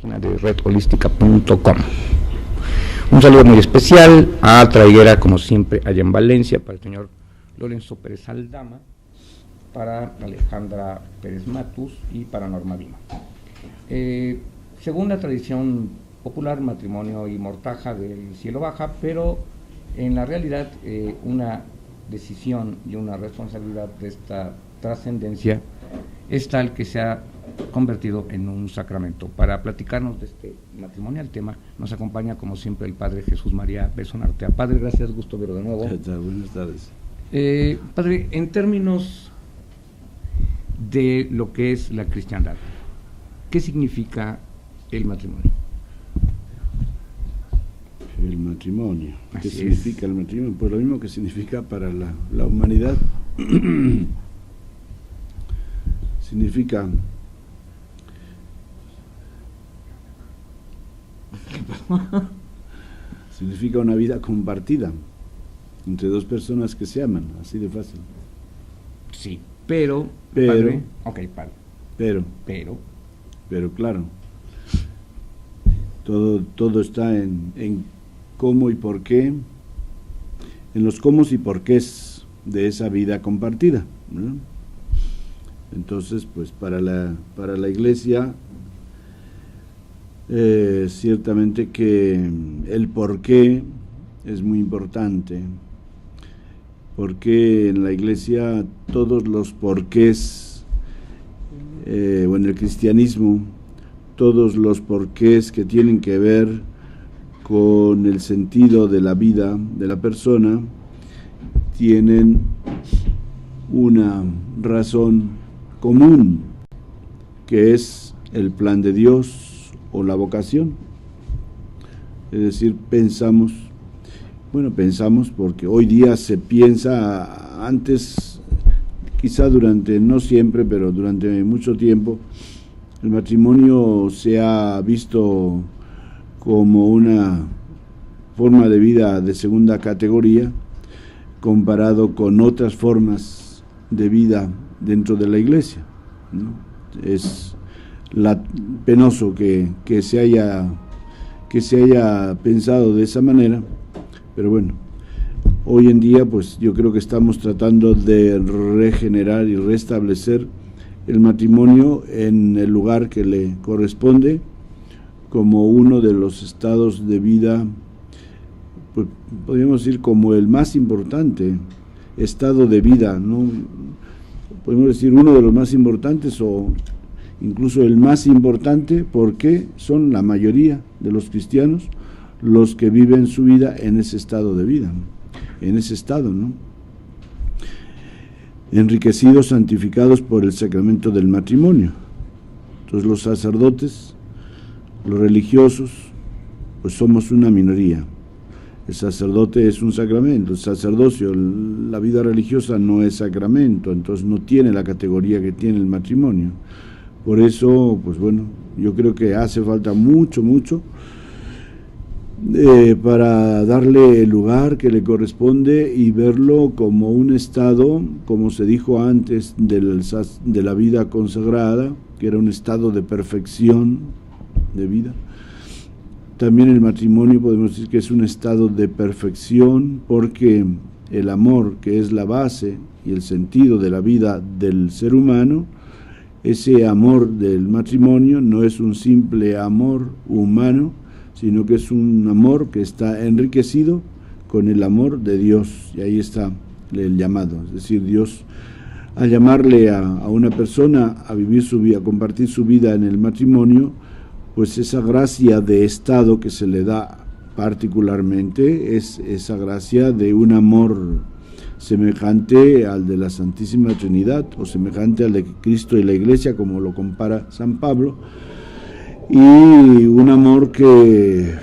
página de redholística.com. Un saludo muy especial a Traiguera, como siempre, allá en Valencia, para el señor Lorenzo Pérez Aldama, para Alejandra Pérez Matus y para Norma Vino. Según la tradición popular, matrimonio y mortaja del cielo baja, pero en la realidad una decisión y una responsabilidad de esta trascendencia es tal que se ha convertido en un sacramento. Para platicarnos de este matrimonial tema nos acompaña como siempre el Padre Jesús María Besson Artea. Padre, gracias, gusto verlo de nuevo. Buenas tardes. Padre, en términos de lo que es la cristiandad, ¿qué significa el matrimonio? El matrimonio. ¿Qué significa el matrimonio? Pues lo mismo que significa para la humanidad. Significa una vida compartida entre dos personas que se aman, así de fácil. Sí, pero padre, okay, padre. Pero claro, todo está en cómo y por qué, en los cómo y por qué de esa vida compartida, ¿no? Entonces, pues para la Iglesia, ciertamente que el por qué es muy importante, porque en la Iglesia todos los porqués, o en el cristianismo, todos los porqués que tienen que ver con el sentido de la vida de la persona, tienen una razón común, que es el plan de Dios o la vocación. Es decir, pensamos porque hoy día se piensa, antes, quizá durante, no siempre, pero durante mucho tiempo, el matrimonio se ha visto como una forma de vida de segunda categoría, comparado con otras formas de vida dentro de la Iglesia, ¿no? Es penoso que se haya pensado de esa manera, pero bueno, hoy en día pues yo creo que estamos tratando de regenerar y restablecer el matrimonio en el lugar que le corresponde, como uno de los estados de vida, pues podríamos decir como el más importante estado de vida, ¿no? Podemos decir uno de los más importantes o incluso el más importante, porque son la mayoría de los cristianos los que viven su vida en ese estado de vida, en ese estado, ¿no? Enriquecidos, santificados por el sacramento del matrimonio. Entonces los sacerdotes, los religiosos, pues somos una minoría. El sacerdote es un sacramento, el sacerdocio, la vida religiosa no es sacramento, entonces no tiene la categoría que tiene el matrimonio. Por eso, pues bueno, yo creo que hace falta mucho para darle el lugar que le corresponde y verlo como un estado, como se dijo antes, de la vida consagrada, que era un estado de perfección de vida. También el matrimonio podemos decir que es un estado de perfección, porque el amor, que es la base y el sentido de la vida del ser humano, ese amor del matrimonio no es un simple amor humano, sino que es un amor que está enriquecido con el amor de Dios, y ahí está el llamado, es decir, Dios al llamarle a una persona a vivir su vida, a compartir su vida en el matrimonio, pues esa gracia de estado que se le da particularmente es esa gracia de un amor semejante al de la Santísima Trinidad, o semejante al de Cristo y la Iglesia, como lo compara San Pablo, y un amor que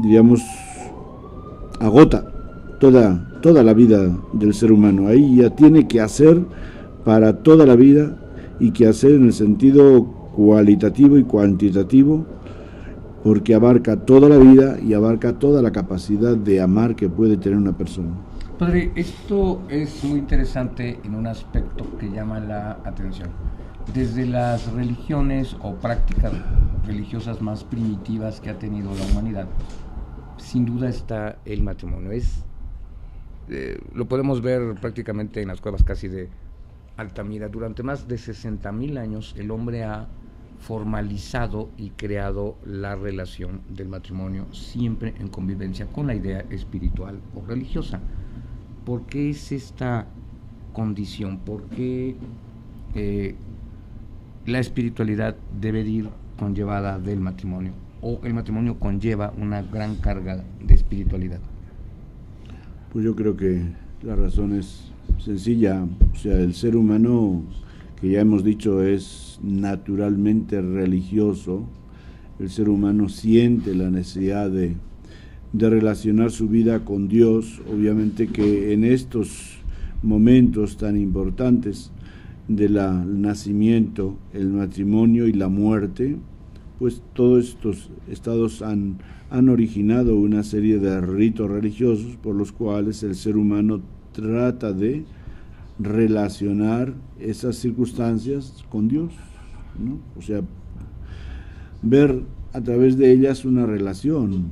diríamos agota toda la vida del ser humano. Ahí ya tiene que hacer para toda la vida, y que hacer en el sentido cualitativo y cuantitativo, porque abarca toda la vida y abarca toda la capacidad de amar que puede tener una persona. Padre, esto es muy interesante en un aspecto que llama la atención. Desde las religiones o prácticas religiosas más primitivas que ha tenido la humanidad, sin duda está el matrimonio. Lo podemos ver prácticamente en las cuevas casi de Altamira. Durante más de 60,000 años el hombre ha formalizado y creado la relación del matrimonio, siempre en convivencia con la idea espiritual o religiosa. ¿Por qué es esta condición? ¿Por qué la espiritualidad debe de ir conllevada del matrimonio? ¿O el matrimonio conlleva una gran carga de espiritualidad? Pues yo creo que la razón es sencilla. O sea, el ser humano, que ya hemos dicho es naturalmente religioso, el ser humano siente la necesidad de relacionar su vida con Dios. Obviamente que en estos momentos tan importantes del nacimiento, el matrimonio y la muerte, pues todos estos estados han originado una serie de ritos religiosos por los cuales el ser humano trata de relacionar esas circunstancias con Dios, ¿no? O sea, ver a través de ellas una relación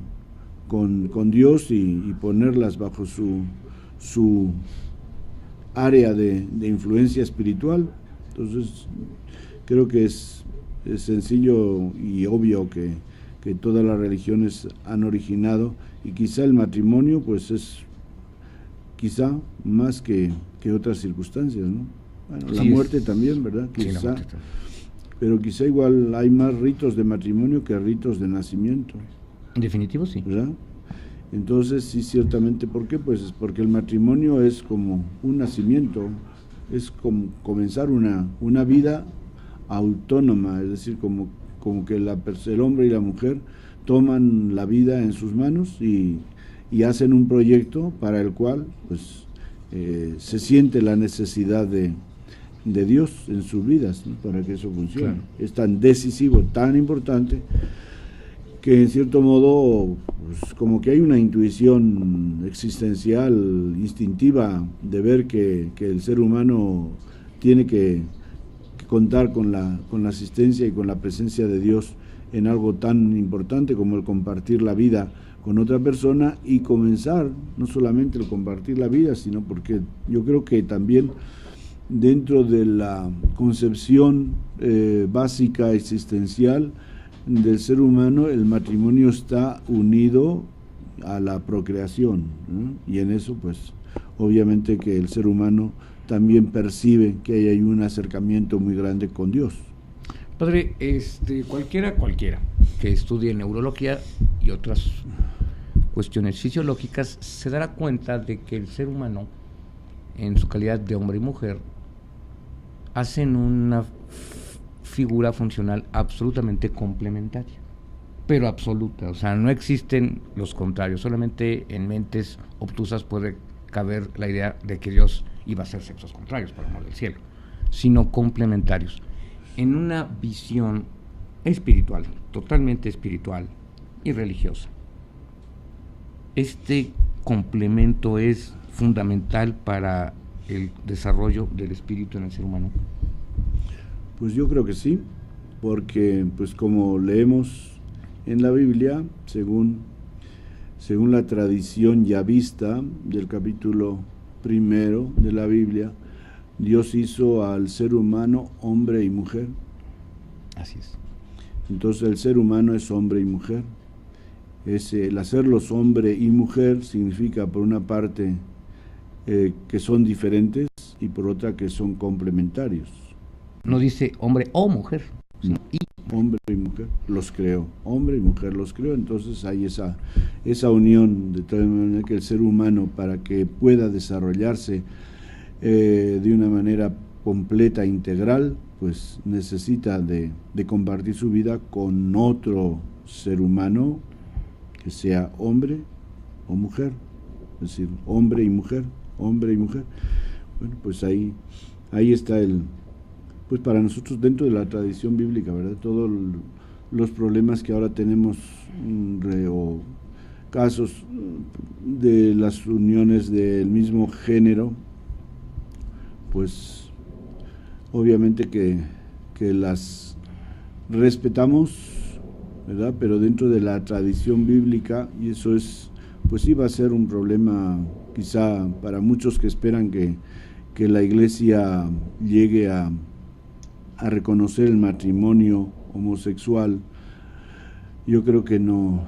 con Dios y ponerlas bajo su área de influencia espiritual. Entonces, creo que es sencillo y obvio que todas las religiones han originado, y quizá el matrimonio pues es quizá más que otras circunstancias, ¿no? Bueno, la muerte también, ¿verdad? Quizá, sí, pero quizá igual hay más ritos de matrimonio que ritos de nacimiento. En definitivo, sí. ¿Verdad? Entonces, sí, ciertamente. ¿Por qué? Pues porque el matrimonio es como un nacimiento, es como comenzar una vida autónoma, es decir, como que el hombre y la mujer toman la vida en sus manos y hacen un proyecto para el cual pues se siente la necesidad de Dios en sus vidas, ¿no? Para que eso funcione. Claro. Es tan decisivo, tan importante, que en cierto modo pues, como que hay una intuición existencial, instintiva, de ver que el ser humano tiene que contar con la asistencia y con la presencia de Dios en algo tan importante como el compartir la vida con otra persona, y comenzar no solamente el compartir la vida, sino porque yo creo que también dentro de la concepción básica existencial del ser humano, el matrimonio está unido a la procreación, ¿no? Y en eso pues obviamente que el ser humano también percibe que hay un acercamiento muy grande con Dios. Padre, cualquiera que estudie neurología y otras cuestiones fisiológicas se dará cuenta de que el ser humano, en su calidad de hombre y mujer, hacen una figura funcional absolutamente complementaria, pero absoluta. O sea, no existen los contrarios. Solamente en mentes obtusas puede caber la idea de que Dios iba a ser sexos contrarios, por amor del cielo, sino complementarios. En una visión espiritual, totalmente espiritual y religiosa, este complemento es fundamental para el desarrollo del espíritu en el ser humano. Pues yo creo que sí, porque pues como leemos en la Biblia, según la tradición yavista del capítulo 1 de la Biblia, Dios hizo al ser humano hombre y mujer. Así es. Entonces el ser humano es hombre y mujer. El hacerlos hombre y mujer significa, por una parte, que son diferentes, y por otra que son complementarios. No dice hombre o mujer, sino hombre y mujer los creó, hombre y mujer los creó. Entonces hay esa unión, de tal manera que el ser humano, para que pueda desarrollarse de una manera completa, integral, pues necesita de compartir su vida con otro ser humano que sea hombre o mujer, es decir, hombre y mujer, hombre y mujer. Bueno, pues ahí está pues para nosotros, dentro de la tradición bíblica, ¿verdad? Todos los problemas que ahora tenemos, o casos de las uniones del mismo género, pues obviamente que que las respetamos, ¿verdad? Pero dentro de la tradición bíblica, y eso es, pues sí va a ser un problema quizá para muchos que esperan que la Iglesia llegue a reconocer el matrimonio homosexual. Yo creo que no,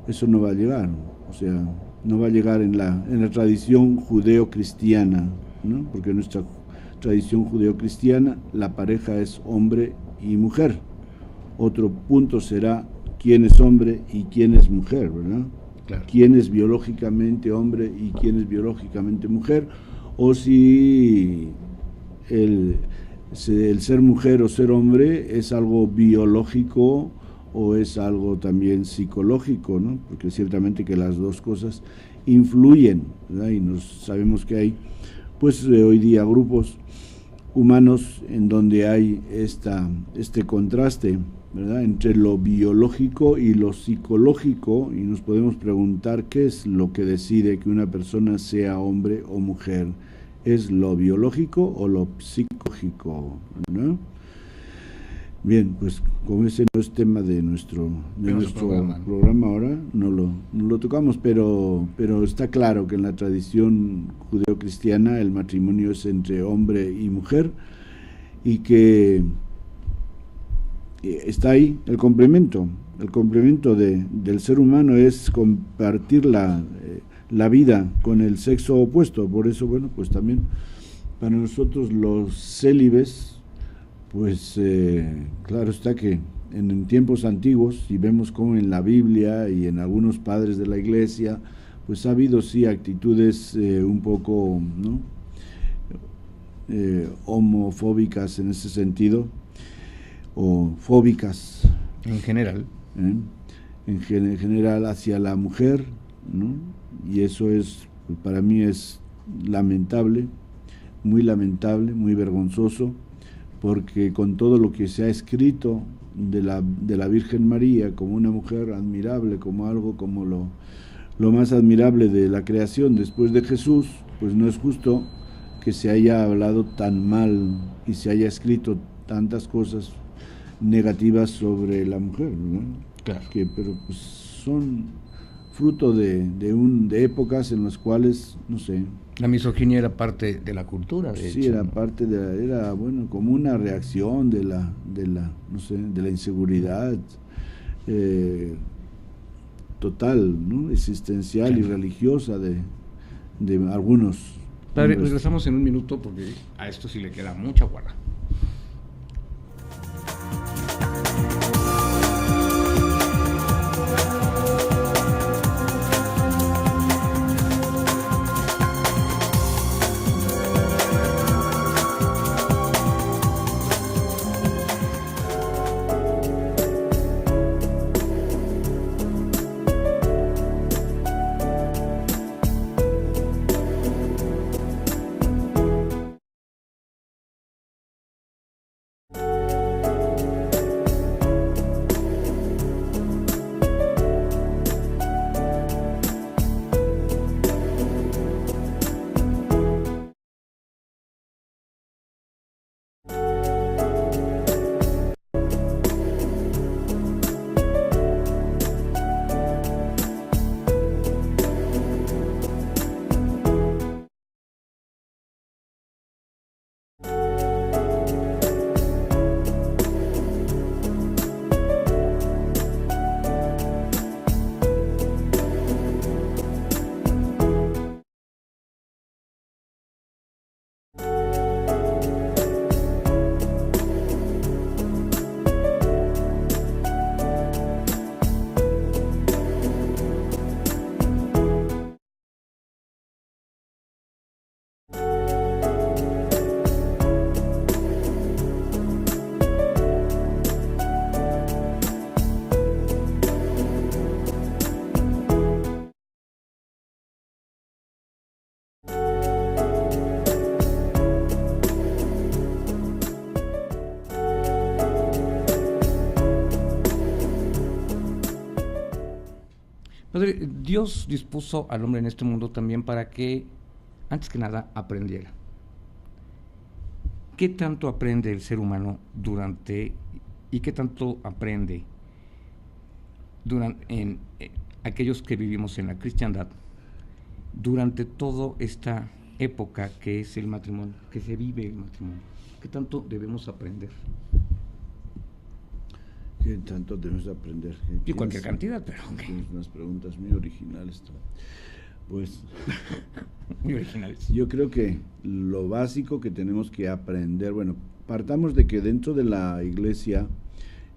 eso no va a llegar, o sea, no va a llegar en la tradición judeo-cristiana, ¿no? Porque en nuestra tradición judeo-cristiana la pareja es hombre y mujer. Otro punto será quién es hombre y quién es mujer, ¿verdad? Claro. Quién es biológicamente hombre y quién es biológicamente mujer, o si el ser mujer o ser hombre es algo biológico o es algo también psicológico, ¿no? Porque ciertamente que las dos cosas influyen, ¿verdad? Y sabemos que hay, pues hoy día grupos humanos en donde hay este contraste, ¿verdad? Entre lo biológico y lo psicológico, y nos podemos preguntar qué es lo que decide que una persona sea hombre o mujer. ¿Es lo biológico o lo psicológico, ¿no? Bien, pues como ese no es tema de nuestro programa ahora, no lo tocamos, pero está claro que en la tradición judeocristiana el matrimonio es entre hombre y mujer, y que está ahí el complemento del ser humano es compartir la vida con el sexo opuesto. Por eso, bueno, pues también para nosotros los célibes, pues claro está que en tiempos antiguos, y vemos como en la Biblia y en algunos padres de la Iglesia, pues ha habido sí actitudes un poco, ¿no? Homofóbicas en ese sentido, o fóbicas en general, en general hacia la mujer, ¿no? Y eso es, para mí es lamentable, muy vergonzoso, porque con todo lo que se ha escrito de la Virgen María como una mujer admirable, como algo como lo más admirable de la creación después de Jesús, pues no es justo que se haya hablado tan mal y se haya escrito tantas cosas negativas sobre la mujer, ¿no? Claro. Pero pues son fruto de épocas en las cuales, no sé. La misoginia era parte de la cultura, de sí, hecho, era ¿no? parte era bueno, como una reacción de la no sé, de la inseguridad total, ¿no? Existencial, claro, y religiosa de algunos. Padre, regresamos en un minuto porque a esto sí le queda mucha guarda. Padre, Dios dispuso al hombre en este mundo también para que, antes que nada, aprendiera. ¿qué tanto aprende el ser humano y qué tanto aprende en aquellos que vivimos en la cristiandad durante toda esta época que es el matrimonio, que se vive el matrimonio? ¿Qué tanto debemos aprender? ¿Qué tanto debemos aprender? Y cualquier cantidad, pero... Tienes unas preguntas muy originales. Pues... muy originales. Yo creo que lo básico que tenemos que aprender, bueno, partamos de que dentro de la Iglesia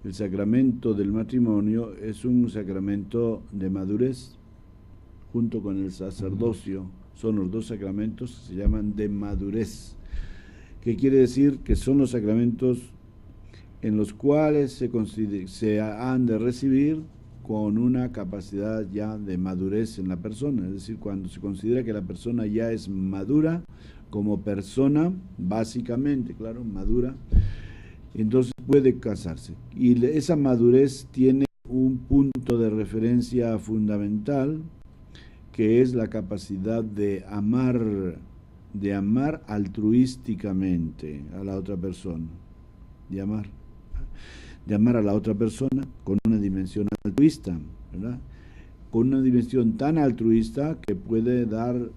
el sacramento del matrimonio es un sacramento de madurez, junto con el sacerdocio. Son los dos sacramentos que se llaman de madurez. ¿Qué quiere decir? Que son los sacramentos en los cuales se han de recibir con una capacidad ya de madurez en la persona, es decir, cuando se considera que la persona ya es madura como persona, básicamente, claro, madura, entonces puede casarse. Y esa madurez tiene un punto de referencia fundamental, que es la capacidad de amar altruísticamente a la otra persona, de amar a la otra persona con una dimensión altruista, ¿verdad? Con una dimensión tan altruista que puede dar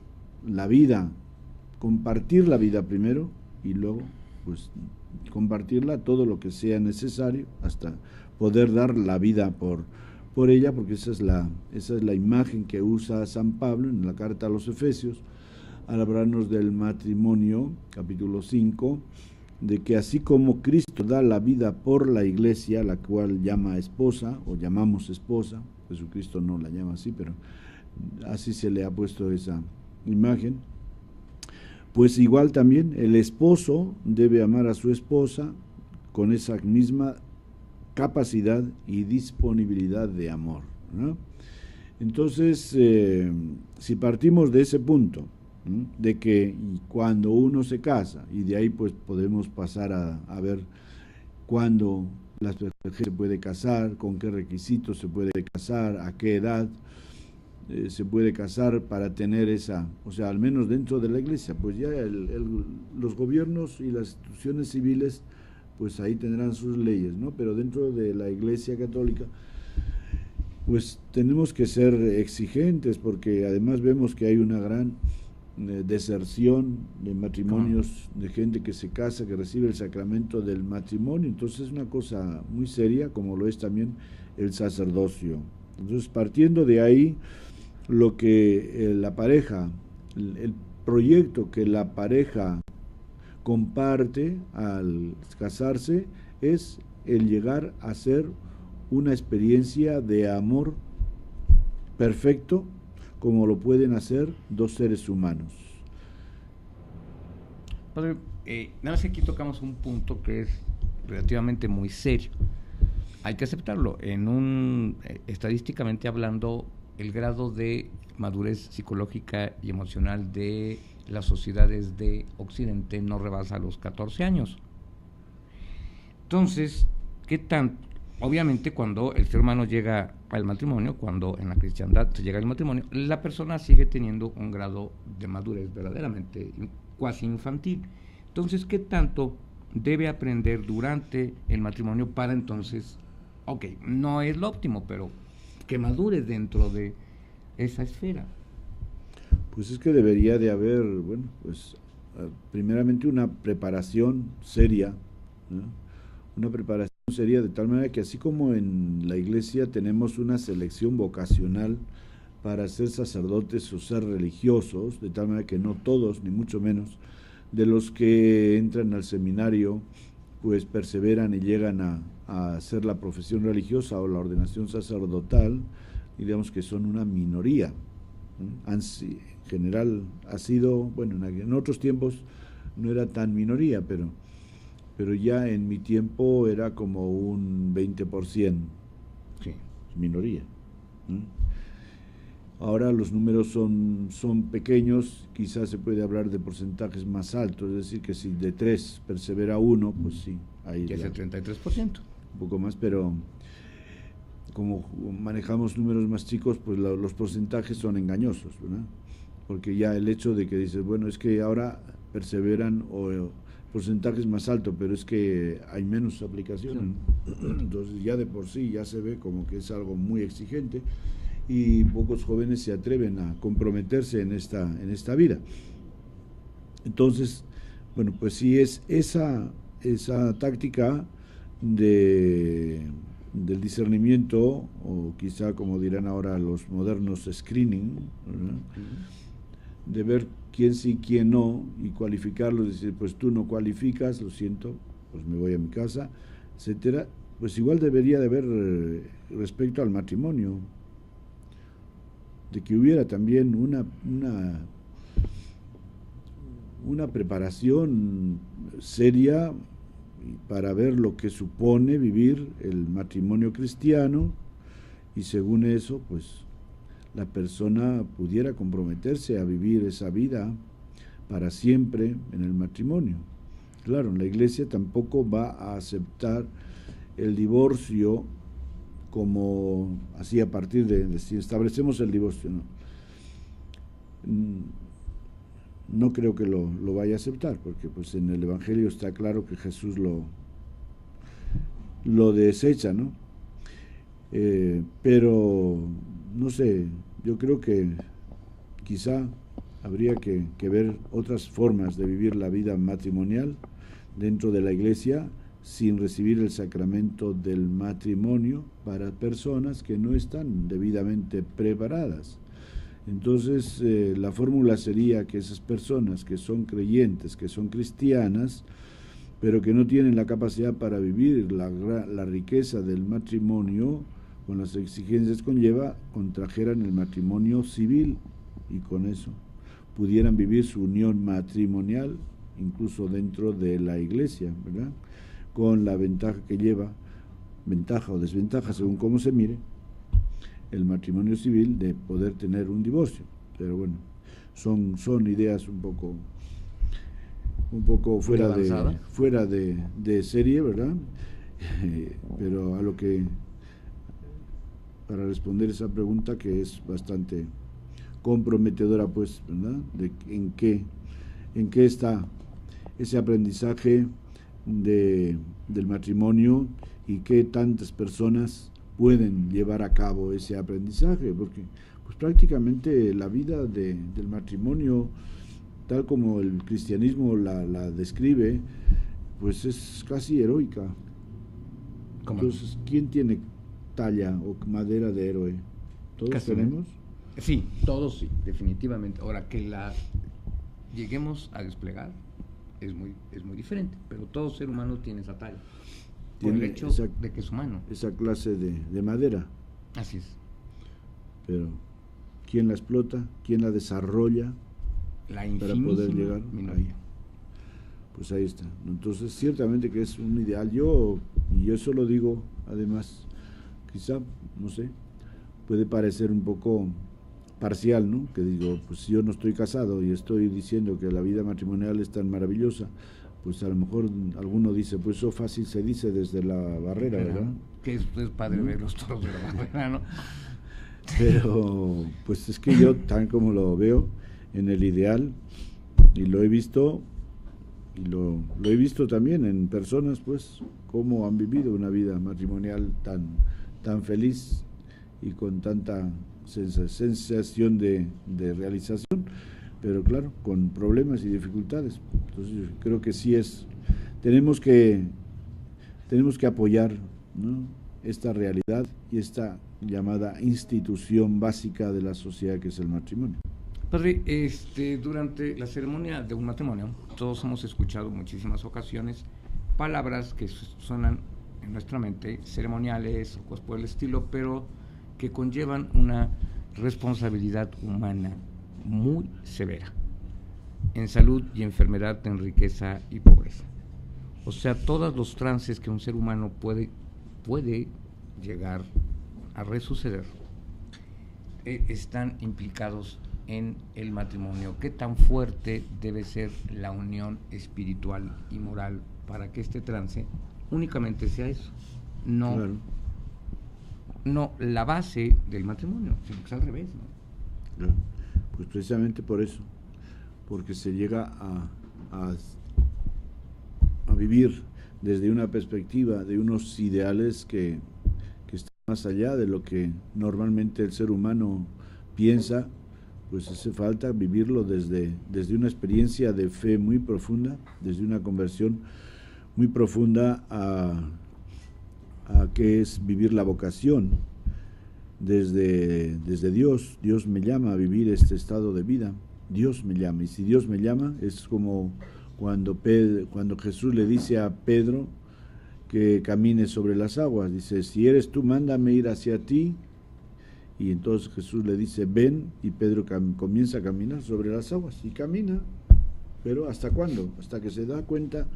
la vida, compartir la vida primero y luego pues compartirla todo lo que sea necesario hasta poder dar la vida por ella, porque esa es la imagen que usa San Pablo en la carta a los Efesios al hablarnos del matrimonio, capítulo 5, de que así como Cristo da la vida por la Iglesia, la cual llama esposa, o llamamos esposa, Jesucristo no la llama así, pero así se le ha puesto esa imagen, pues igual también el esposo debe amar a su esposa con esa misma capacidad y disponibilidad de amor, ¿no? Entonces, si partimos de ese punto, de que cuando uno se casa, y de ahí pues podemos pasar a ver cuándo se puede casar, con qué requisitos se puede casar, a qué edad se puede casar para tener esa, o sea, al menos dentro de la Iglesia, pues ya los gobiernos y las instituciones civiles, pues ahí tendrán sus leyes, ¿no? Pero dentro de la Iglesia católica, pues tenemos que ser exigentes, porque además vemos que hay una gran deserción de matrimonios, de gente que se casa, que recibe el sacramento del matrimonio. Entonces es una cosa muy seria, como lo es también el sacerdocio. Entonces, partiendo de ahí, lo que la pareja, el proyecto que la pareja comparte al casarse es el llegar a ser una experiencia de amor perfecto, como lo pueden hacer dos seres humanos. Padre, nada más aquí tocamos un punto que es relativamente muy serio. Hay que aceptarlo. Estadísticamente hablando, el grado de madurez psicológica y emocional de las sociedades de Occidente no rebasa los 14 años. Entonces, ¿qué tan? Obviamente, cuando el ser humano llega al matrimonio, cuando en la cristiandad se llega al matrimonio, la persona sigue teniendo un grado de madurez verdaderamente cuasi infantil. Entonces, ¿qué tanto debe aprender durante el matrimonio para entonces, no es lo óptimo, pero que madure dentro de esa esfera? Pues es que debería de haber, bueno, pues primeramente una preparación seria, ¿no? Una preparación seria de tal manera que así como en la Iglesia tenemos una selección vocacional para ser sacerdotes o ser religiosos, de tal manera que no todos, ni mucho menos, de los que entran al seminario, pues perseveran y llegan a hacer la profesión religiosa o la ordenación sacerdotal, digamos que son una minoría. En general ha sido, bueno, en otros tiempos no era tan minoría, pero ya en mi tiempo era como un 20%, sí, minoría. Ahora los números son pequeños, quizás se puede hablar de porcentajes más altos, es decir, que si de 3 persevera 1, pues sí, ahí es el 33%. Un poco más, pero como manejamos números más chicos, pues los porcentajes son engañosos, ¿verdad? Porque ya el hecho de que dices, bueno, es que ahora perseveran o porcentaje es más alto, pero es que hay menos aplicaciones. Entonces ya de por sí ya se ve como que es algo muy exigente y pocos jóvenes se atreven a comprometerse en esta vida. Entonces, bueno, pues sí es esa táctica del discernimiento, o quizá como dirán ahora los modernos, screening, ¿verdad? De ver quién sí, quién no, y cualificarlos, decir, pues tú no cualificas, lo siento, pues me voy a mi casa, etcétera. Pues igual debería de haber respecto al matrimonio, de que hubiera también una preparación seria para ver lo que supone vivir el matrimonio cristiano, y según eso, pues la persona pudiera comprometerse a vivir esa vida para siempre en el matrimonio. Claro, la Iglesia tampoco va a aceptar el divorcio como así a partir de si establecemos el divorcio, ¿no? No creo que lo vaya a aceptar, porque pues en el Evangelio está claro que Jesús lo desecha, ¿no? Pero no sé, yo creo que quizá habría que ver otras formas de vivir la vida matrimonial dentro de la Iglesia sin recibir el sacramento del matrimonio para personas que no están debidamente preparadas. Entonces la fórmula sería que esas personas que son creyentes, que son cristianas, pero que no tienen la capacidad para vivir la riqueza del matrimonio con las exigencias que conlleva, contrajeran el matrimonio civil y con eso pudieran vivir su unión matrimonial incluso dentro de la Iglesia, ¿verdad? Con la ventaja que lleva, ventaja o desventaja según cómo se mire, el matrimonio civil de poder tener un divorcio. Pero bueno, son ideas un poco fuera de serie, ¿verdad? Pero a lo que, para responder esa pregunta, que es bastante comprometedora, pues, ¿verdad? De en qué está ese aprendizaje del matrimonio y qué tantas personas pueden llevar a cabo ese aprendizaje, porque pues prácticamente la vida del matrimonio, tal como el cristianismo la describe, pues es casi heroica. ¿Cómo? Entonces, ¿quién tiene talla o madera de héroe? ¿Todos casi tenemos? Sí, todos sí, definitivamente. Ahora, que la lleguemos a desplegar es muy diferente, pero todo ser humano tiene esa talla. Por el hecho de que es humano. Esa clase de madera. Así es. Pero, ¿quién la explota? ¿Quién la desarrolla? Para poder llegar ahí. Pues ahí está. Entonces, ciertamente que es un ideal. Y yo eso lo digo, además, quizá, no sé, puede parecer un poco parcial, ¿no? Que digo, pues si yo no estoy casado y estoy diciendo que la vida matrimonial es tan maravillosa, pues a lo mejor alguno dice, pues eso fácil se dice desde la barrera, ¿verdad? Que es padre ver los toros de la barrera, ¿no? Pero, pues es que yo, tan como lo veo, en el ideal, y lo he visto también en personas, pues, cómo han vivido una vida matrimonial tan feliz y con tanta sensación de realización, pero claro, con problemas y dificultades. Entonces creo que sí tenemos que apoyar, ¿no?, esta realidad y esta llamada institución básica de la sociedad que es el matrimonio. Padre, durante la ceremonia de un matrimonio, todos hemos escuchado en muchísimas ocasiones palabras que suenan en nuestra mente, ceremoniales o cosas por el estilo, pero que conllevan una responsabilidad humana muy severa, en salud y enfermedad, en riqueza y pobreza. O sea, todos los trances que un ser humano puede llegar a resuceder están implicados en el matrimonio. ¿Qué tan fuerte debe ser la unión espiritual y moral para que este trance únicamente sea eso? No, claro. No la base del matrimonio, sino que es al revés, ¿no? Claro. Pues precisamente por eso, porque se llega vivir desde una perspectiva de unos ideales que están más allá de lo que normalmente el ser humano piensa, pues hace falta vivirlo desde una experiencia de fe muy profunda, desde una conversión muy profunda a qué es vivir la vocación desde Dios. Dios me llama a vivir este estado de vida, Dios me llama, y si Dios me llama es como cuando Jesús le dice a Pedro que camine sobre las aguas, dice, si eres tú, mándame ir hacia ti, y entonces Jesús le dice, ven, y Pedro comienza a caminar sobre las aguas, y camina, pero ¿hasta cuándo? Hasta que se da cuenta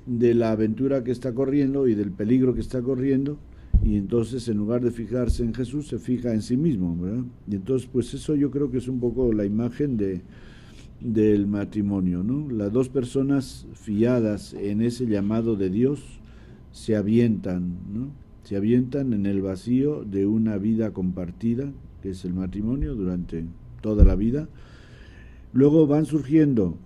de la aventura que está corriendo y del peligro que está corriendo, y entonces en lugar de fijarse en Jesús se fija en sí mismo, ¿verdad? Y entonces pues eso yo creo que es un poco la imagen del matrimonio, ¿no? Las dos personas fiadas en ese llamado de Dios se avientan, ¿no? Se avientan en el vacío de una vida compartida, que es el matrimonio, durante toda la vida. Luego van surgiendo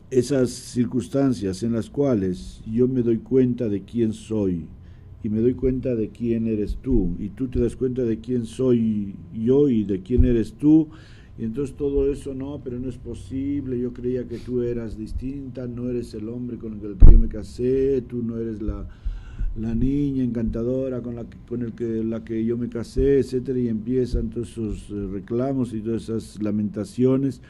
esas circunstancias en las cuales yo me doy cuenta de quién soy y me doy cuenta de quién eres tú, y tú te das cuenta de quién soy yo y de quién eres tú, y entonces todo eso, no, pero no es posible, yo creía que tú eras distinta, no eres el hombre con el que yo me casé, tú no eres la niña encantadora con la que yo me casé, etcétera, y empiezan todos esos reclamos y todas esas lamentaciones.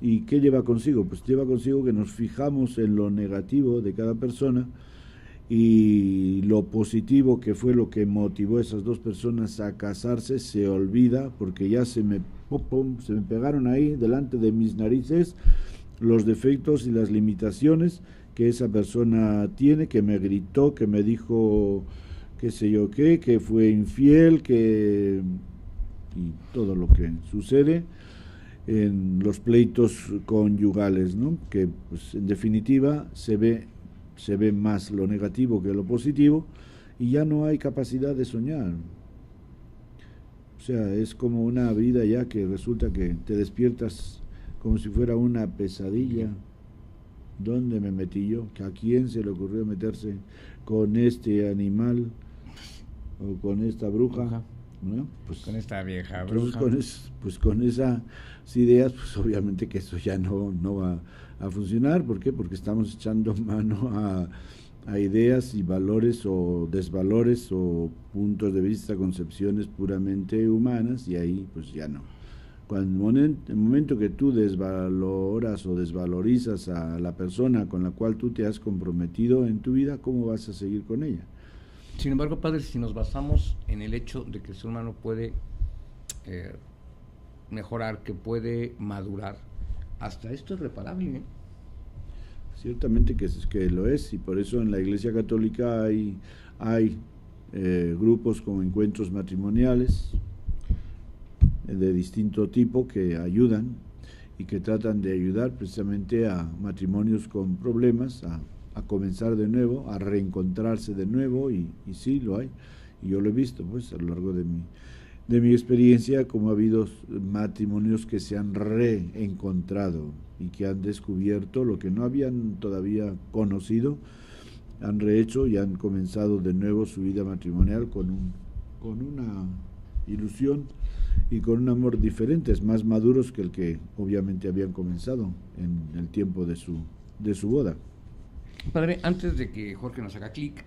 ¿Y qué lleva consigo? Pues lleva consigo que nos fijamos en lo negativo de cada persona, y lo positivo, que fue lo que motivó a esas dos personas a casarse, se olvida, porque ya se me pegaron ahí delante de mis narices los defectos y las limitaciones que esa persona tiene, que me gritó, que me dijo qué sé yo qué, que fue infiel, y todo lo que sucede en los pleitos conyugales, ¿no? Que pues en definitiva se ve más lo negativo que lo positivo, y ya no hay capacidad de soñar. O sea, es como una vida ya que resulta que te despiertas como si fuera una pesadilla. ¿Dónde me metí yo? ¿A quién se le ocurrió meterse con este animal o con esta bruja? ¿No? Pues con esta vieja bruja. Con esas ideas, pues obviamente que eso ya no va a funcionar. ¿Por qué? Porque estamos echando mano a ideas y valores o desvalores o puntos de vista, concepciones puramente humanas, y ahí pues ya no. Cuando en el momento que tú desvaloras o desvalorizas a la persona con la cual tú te has comprometido en tu vida, ¿cómo vas a seguir con ella? Sin embargo, padre, si nos basamos en el hecho de que el ser humano puede mejorar, que puede madurar, hasta esto es reparable, ¿eh? Ciertamente que lo es, y por eso en la Iglesia Católica hay grupos como encuentros matrimoniales de distinto tipo que ayudan y que tratan de ayudar precisamente a matrimonios con problemas a comenzar de nuevo, a reencontrarse de nuevo, y sí, lo hay, y yo lo he visto pues a lo largo de mi experiencia, como ha habido matrimonios que se han reencontrado y que han descubierto lo que no habían todavía conocido, han rehecho y han comenzado de nuevo su vida matrimonial con una ilusión y con un amor diferentes, más maduros que el que obviamente habían comenzado en el tiempo de su boda. Padre, antes de que Jorge nos haga clic,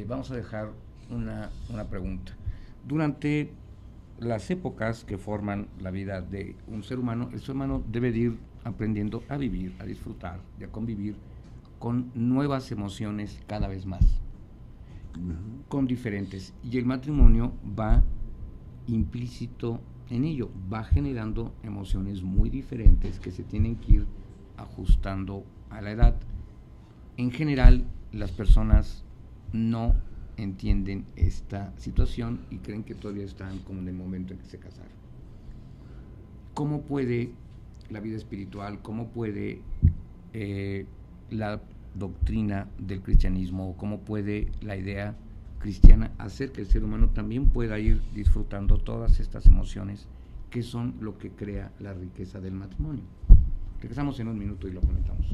vamos a dejar una pregunta. Durante las épocas que forman la vida de un ser humano, el ser humano debe de ir aprendiendo a vivir, a disfrutar y a convivir con nuevas emociones cada vez más, con diferentes. Y el matrimonio va implícito en ello, va generando emociones muy diferentes que se tienen que ir ajustando a la edad. En general, las personas no entienden esta situación y creen que todavía están como en el momento en que se casaron. ¿Cómo puede la vida espiritual, cómo puede la doctrina del cristianismo, cómo puede la idea cristiana hacer que el ser humano también pueda ir disfrutando todas estas emociones que son lo que crea la riqueza del matrimonio? Regresamos en un minuto y lo comentamos.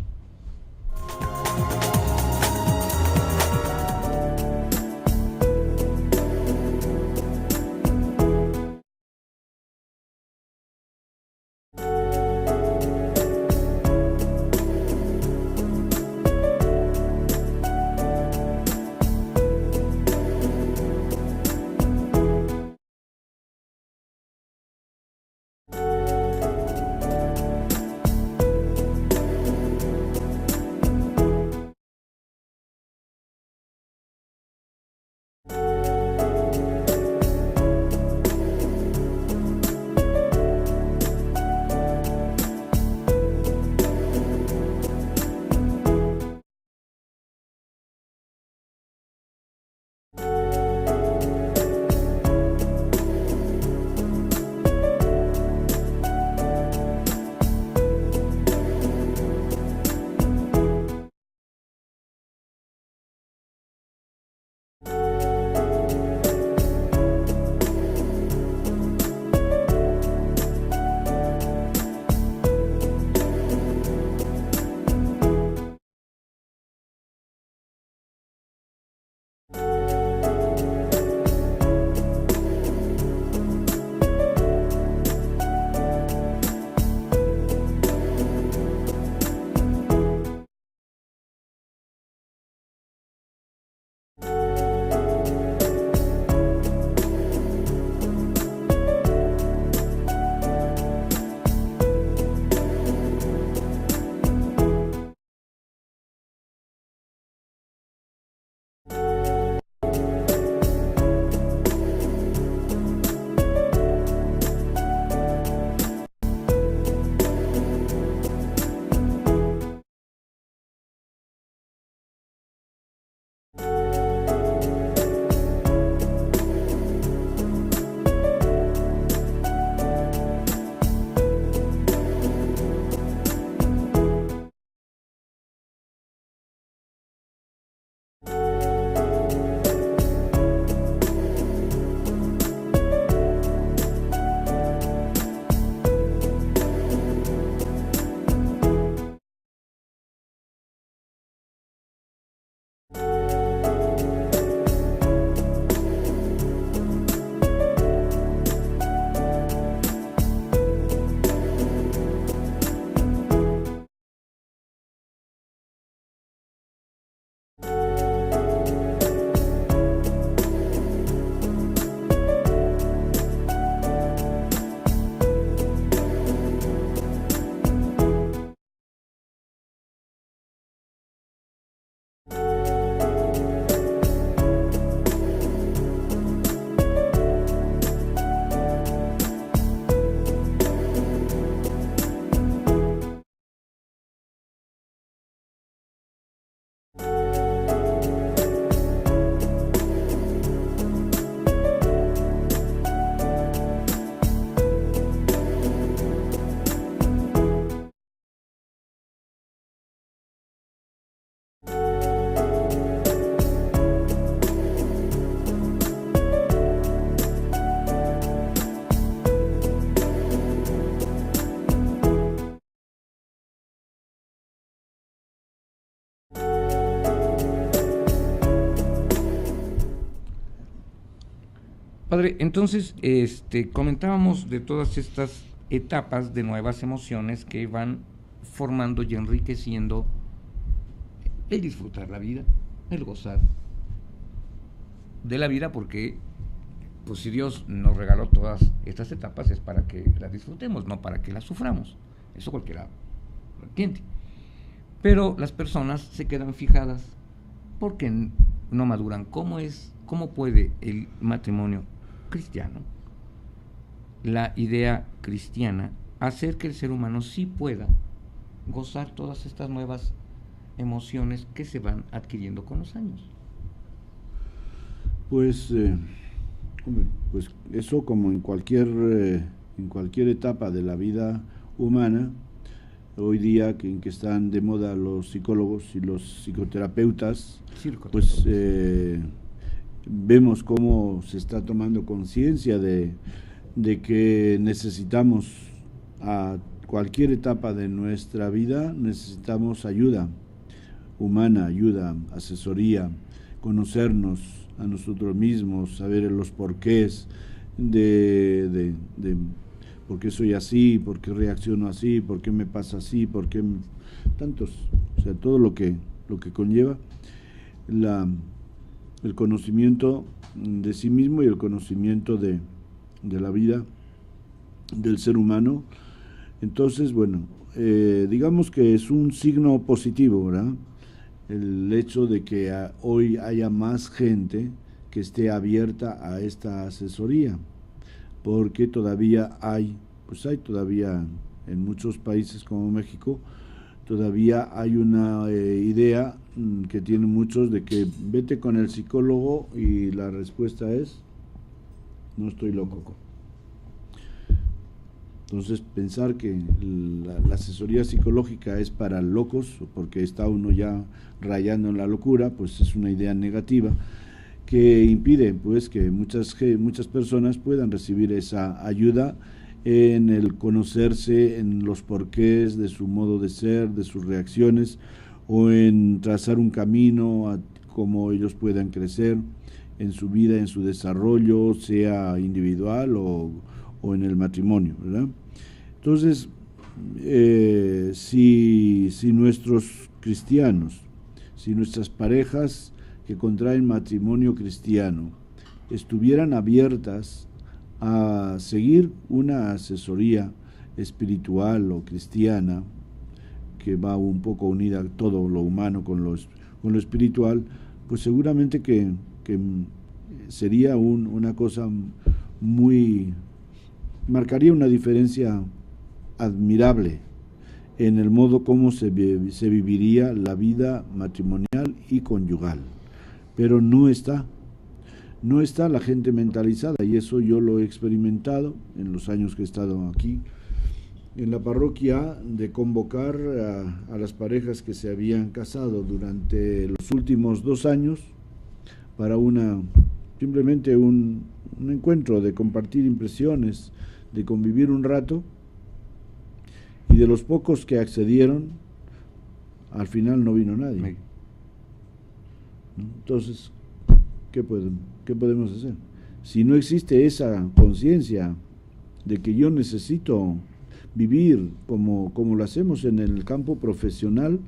Padre, entonces, comentábamos de todas estas etapas de nuevas emociones que van formando y enriqueciendo el disfrutar la vida, el gozar de la vida, porque pues si Dios nos regaló todas estas etapas es para que las disfrutemos, no para que las suframos. Eso cualquiera lo entiende. Pero las personas se quedan fijadas porque no maduran. ¿Cómo puede el matrimonio cristiano, la idea cristiana, hacer que el ser humano sí pueda gozar todas estas nuevas emociones que se van adquiriendo con los años? Pues eso, como en cualquier etapa de la vida humana, hoy día en que están de moda los psicólogos y los psicoterapeutas, pues vemos cómo se está tomando conciencia de que necesitamos, a cualquier etapa de nuestra vida necesitamos ayuda, humana, ayuda, asesoría, conocernos a nosotros mismos, saber los porqués de por qué soy así, por qué reacciono así, por qué me pasa así, por qué tantos, o sea, todo lo que conlleva el conocimiento de sí mismo y el conocimiento de la vida del ser humano. Entonces, bueno, digamos que es un signo positivo, ¿verdad? El hecho de que hoy haya más gente que esté abierta a esta asesoría, porque todavía hay todavía en muchos países como México, todavía hay una idea que tienen muchos de que vete con el psicólogo y la respuesta es no estoy loco. Entonces pensar que la asesoría psicológica es para locos, porque está uno ya rayando en la locura, pues es una idea negativa que impide pues que muchas personas puedan recibir esa ayuda en el conocerse, en los porqués de su modo de ser, de sus reacciones, o en trazar un camino a cómo ellos puedan crecer en su vida, en su desarrollo, sea individual o en el matrimonio, ¿verdad? Entonces, si nuestros cristianos, si nuestras parejas que contraen matrimonio cristiano estuvieran abiertas a seguir una asesoría espiritual o cristiana que va un poco unida a todo lo humano con lo espiritual, pues seguramente que sería una cosa marcaría una diferencia admirable en el modo como se viviría la vida matrimonial y conyugal. Pero no está la gente mentalizada, y eso yo lo he experimentado en los años que he estado aquí en la parroquia, de convocar a las parejas que se habían casado durante los últimos 2 años para simplemente un encuentro, de compartir impresiones, de convivir un rato, y de los pocos que accedieron, al final no vino nadie. Entonces, ¿qué podemos hacer? Si no existe esa conciencia de que yo necesito vivir como lo hacemos en el campo profesional,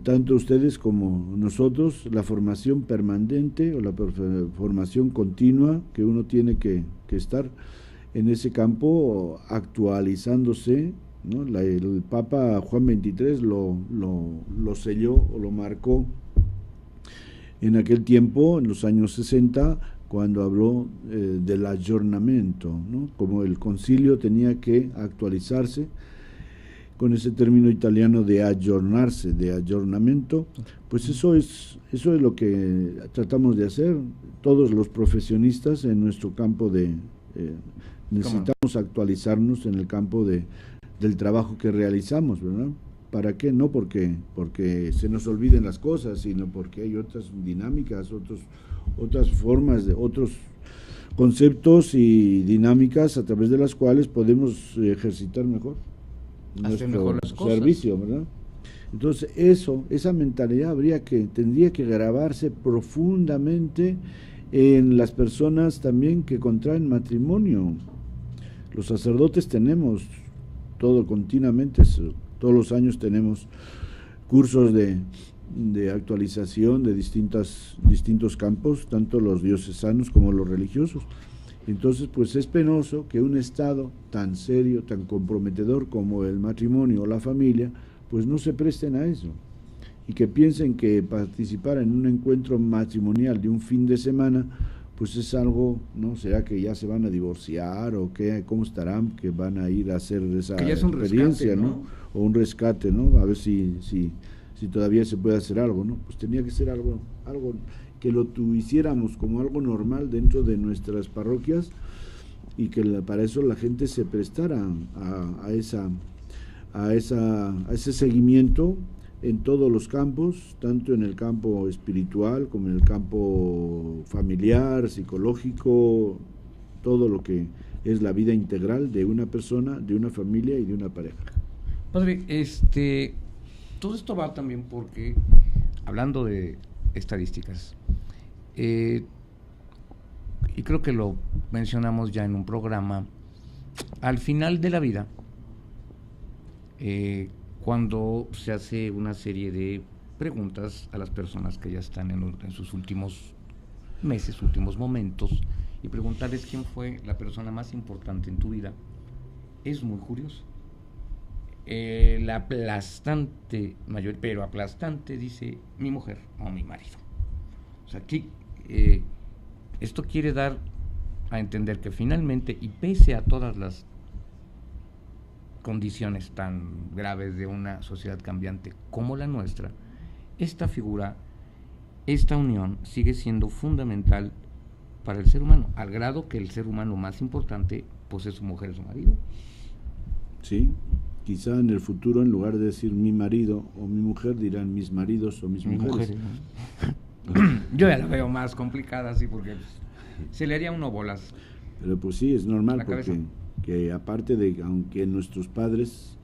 tanto ustedes como nosotros, la formación permanente o la formación continua, que uno tiene que estar en ese campo actualizándose, ¿no? El Papa Juan XXIII lo selló o lo marcó en aquel tiempo, en los años 60, cuando habló del ayornamiento, ¿no? Como el concilio tenía que actualizarse, con ese término italiano de ayornarse, de ayornamiento, pues eso es lo que tratamos de hacer todos los profesionistas en nuestro campo necesitamos actualizarnos en el campo del trabajo que realizamos, ¿verdad? ¿Para qué? No porque se nos olviden las cosas, sino porque hay otras dinámicas, otras formas, otros conceptos y dinámicas a través de las cuales podemos ejercitar mejor hacer mejor las cosas, servicio, ¿verdad? Entonces esa mentalidad tendría que grabarse profundamente en las personas también que contraen matrimonio. Los sacerdotes tenemos continuamente, todos los años tenemos cursos de actualización de distintos campos, tanto los diocesanos como los religiosos. Entonces, pues es penoso que un estado tan serio, tan comprometedor como el matrimonio o la familia, pues no se presten a eso, y que piensen que participar en un encuentro matrimonial de un fin de semana, pues es algo, ¿no? ¿Será que ya se van a divorciar o qué? ¿Cómo estarán? Que van a ir a hacer esa experiencia, ¿no? O un rescate, ¿no? A ver si todavía se puede hacer algo, ¿no? Pues tenía que ser algo que lo hiciéramos como algo normal dentro de nuestras parroquias, y que para eso la gente se prestara a ese seguimiento en todos los campos, tanto en el campo espiritual como en el campo familiar, psicológico, todo lo que es la vida integral de una persona, de una familia y de una pareja. Padre, todo esto va también porque, hablando de estadísticas, y creo que lo mencionamos ya en un programa, al final de la vida, cuando se hace una serie de preguntas a las personas que ya están en sus últimos meses, últimos momentos, y preguntarles quién fue la persona más importante en tu vida, es muy curioso. La aplastante mayor, pero aplastante, dice mi mujer o mi marido. O sea, aquí esto quiere dar a entender que finalmente, y pese a todas las condiciones tan graves de una sociedad cambiante como la nuestra, esta figura, esta unión sigue siendo fundamental para el ser humano, al grado que el ser humano más importante pues es su mujer, es su marido. Sí, quizá en el futuro, en lugar de decir mi marido o mi mujer, dirán mis maridos o mis mujeres. Yo ya la veo más complicada así, porque se le haría uno bolas. Pero pues sí, es normal, porque que aparte de, aunque nuestros padres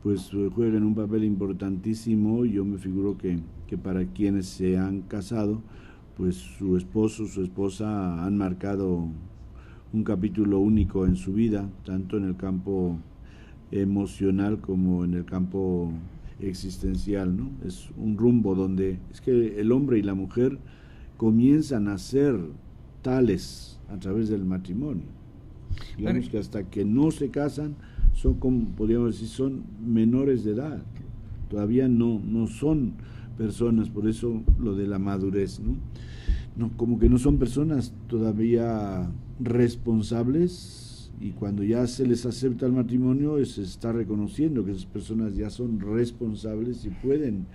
pues jueguen un papel importantísimo, yo me figuro que para quienes se han casado, pues su esposo, su esposa han marcado un capítulo único en su vida, tanto en el campo emocional como en el campo existencial, ¿no? Es un rumbo donde es que el hombre y la mujer comienzan a ser tales a través del matrimonio. Digamos que hasta que no se casan son, como podríamos decir, son menores de edad, todavía no son personas, por eso lo de la madurez, ¿no? No, como que no son personas todavía responsables, y cuando ya se les acepta el matrimonio se está reconociendo que esas personas ya son responsables y pueden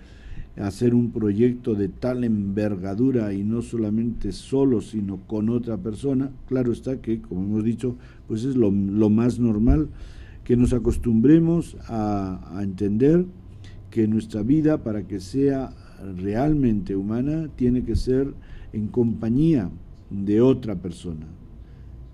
hacer un proyecto de tal envergadura, y no solamente solo, sino con otra persona. Claro está que, como hemos dicho, pues es lo más normal que nos acostumbremos a entender que nuestra vida, para que sea realmente humana, tiene que ser en compañía de otra persona,